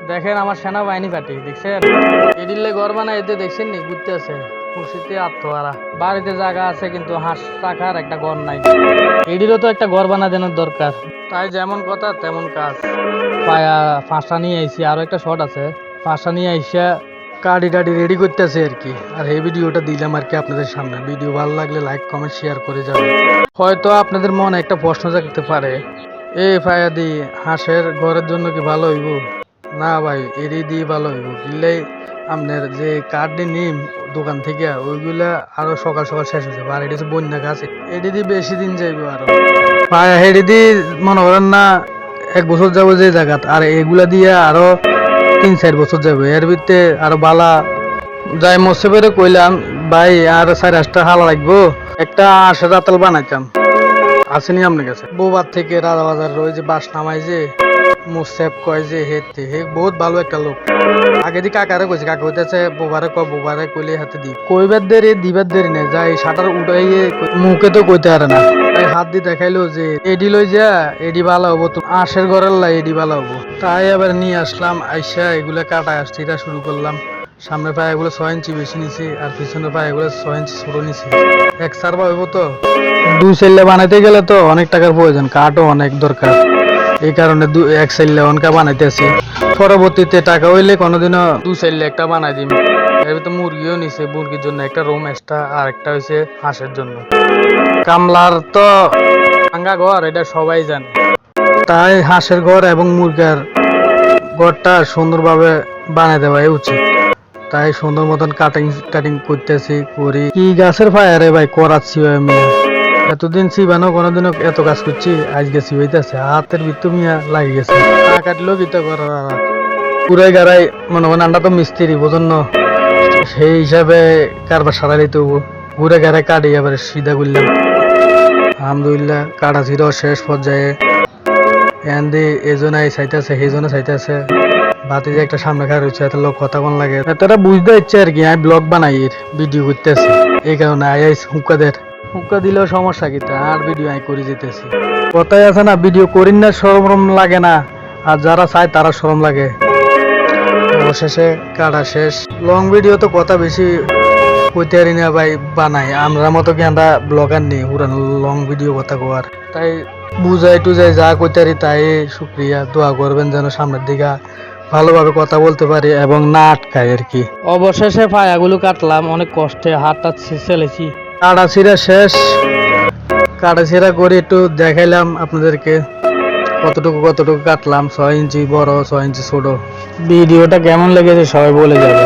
দেখেন আমার সেনাবাহিনী পার্টি দেখছেন এডিলে ঘর বানায় এতে দেখছেন নি ঘুরতে আছে খুশিতে আত্মহারা বাড়িতে জায়গা আছে কিন্তু হাঁস রাখার একটা ঘর নাই এডিরও তো একটা ঘর বানা দেওয়ার দরকার তাই যেমন কথা তেমন কাজ পায়া ফাঁসটা নিয়ে আইসি আরো একটা শট আছে ফাঁসটা নিয়ে আইসা কাডি টাডি রেডি করতেছে আর কি আর এই ভিডিওটা দিলাম আর কি আপনাদের সামনে ভিডিও ভালো লাগলে লাইক কমেন্ট শেয়ার করে যাবেন হয়তো আপনাদের মনে একটা প্রশ্ন জাগতে পারে এই ফায়াদি হাঁসের ঘরের জন্য কি ভালো হইব না ভাই এরই দিয়ে ভালো হইব কিনলে আপনার যে কার্ড নিম দোকান থেকে ওইগুলা আরো সকাল সকাল শেষ হয়েছে আর এটা হচ্ছে বন্যা গাছ এটি দিয়ে বেশি দিন যাইব আরো পায়া হেডি দিয়ে মনে করেন না 1 বছর যাবো যে জায়গা আর এগুলা দিয়ে আরো 3-4 বছর যাবে এর ভিতরে আরো বালা যাই মসে পেরে কইলাম ভাই আর 4-5টা হালা লাগবো একটা আশা রাতাল বানাইতাম আসেনি আপনার কাছে বোবার থেকে রাজা বাজার ওই যে বাস নামাই যে মুসেফ কয় যে হেতে হে বহুত ভালো একটা লোক আগে দি কাকারে কইছে কাকা হইতেছে বোবারে কইলে হাতে দি কইবার দেরি দিবার দেরি নেই যাই শাটার উঠাইয়ে মুখে তো কইতে পারে না তাই হাত দিয়ে দেখাইলো যে এডি লই যা এডি ভালো হবো তো আশের ঘরের লাই এডি ভালো হবো তাই এবার নিয়ে আসলাম আইসা এগুলা কাটায় আসছি এটা শুরু করলাম সামনের পায়েগুলো 6 ইঞ্চি বেশি নিছি আর পিছনের পায়েগুলো 6 ইঞ্চি ছোট নিছি এক সারবা হইব তো 2 সেল্লা বানাইতে গেলে তো অনেক টাকার প্রয়োজন কাঠও অনেক দরকার এই কারণে 1 সেল্লা অনকা বানাইতেছি পরবর্তীতে টাকা হইলে কোনোদিনও 2 সেল্লা একটা বানাই দিম এর ভিতরে মুরগিও নিছে মুরগির জন্য একটা রুম এক্সট্রা আর একটা হইছে হাঁসের জন্য কামলার তো ভাঙ্গা ঘর এটা সবাই জানে তাই হাঁসের ঘর এবং মুরগার ঘরটা সুন্দরভাবে বানাই দেওয়া উচিত তাই সুন্দর মতন কাটিং করতেছি করি কি গাছের ফায়ারে ভাই করাচ্ছি আমি এতদিন চিবানো কোনোদিনও এত কাজ করছি আজকে চিবাইতেছে হাতের ভিতর মিয়া লাগে গেছে না কাটলেও গীতা করার পুরাই গাড়াই মনে করেন আমরা তো মিস্ত্রি বোঝেন না সেই হিসাবে কারবার সারা দিতে হবো ঘুরে গাড়াই কাটি এবার সিধা করলাম আলহামদুলিল্লাহ কাটা ছিল শেষ পর্যায়ে এন্দি এজনাই চাইতেছে সেইজনে চাইতেছে বাতি যে একটা সামনে খার হচ্ছে এত লোক কথা কোন লাগে তারা বুঝতে ইচ্ছে আর কি আমি ব্লগ বানাই ভিডিও করতেছি এই কারণে আইস হুক্কা দিলেও সমস্যা কি আর ভিডিও আমি করে যেতেছি কথাই আছে না ভিডিও করিন না শরম লাগে না আর যারা চায় তারা শরম লাগে অবশেষে কাটা শেষ লং ভিডিও তো কথা বেশি কইতে পারি না ভাই বানাই আমরা মতো কি আমরা ব্লগার নেই পুরান লং ভিডিও কথা কোয়ার তাই বুঝাই টুজাই যা কইতে পারি তাই শুক্রিয়া দোয়া করবেন যেন সামনের দিকে ভালোভাবে কথা বলতে পারি এবং না আটকায় আর কি অবশেষে পায়াগুলো কাটলাম অনেক কষ্টে হাতটা ছেলেছি কাটাছিরা শেষ কাটাছিরা করে একটু দেখাইলাম আপনাদেরকে কতটুকু কাটলাম 6 ইঞ্চি বড় 6 ইঞ্চি ছোট ভিডিওটা কেমন লেগেছে সবাই বলে যাবে।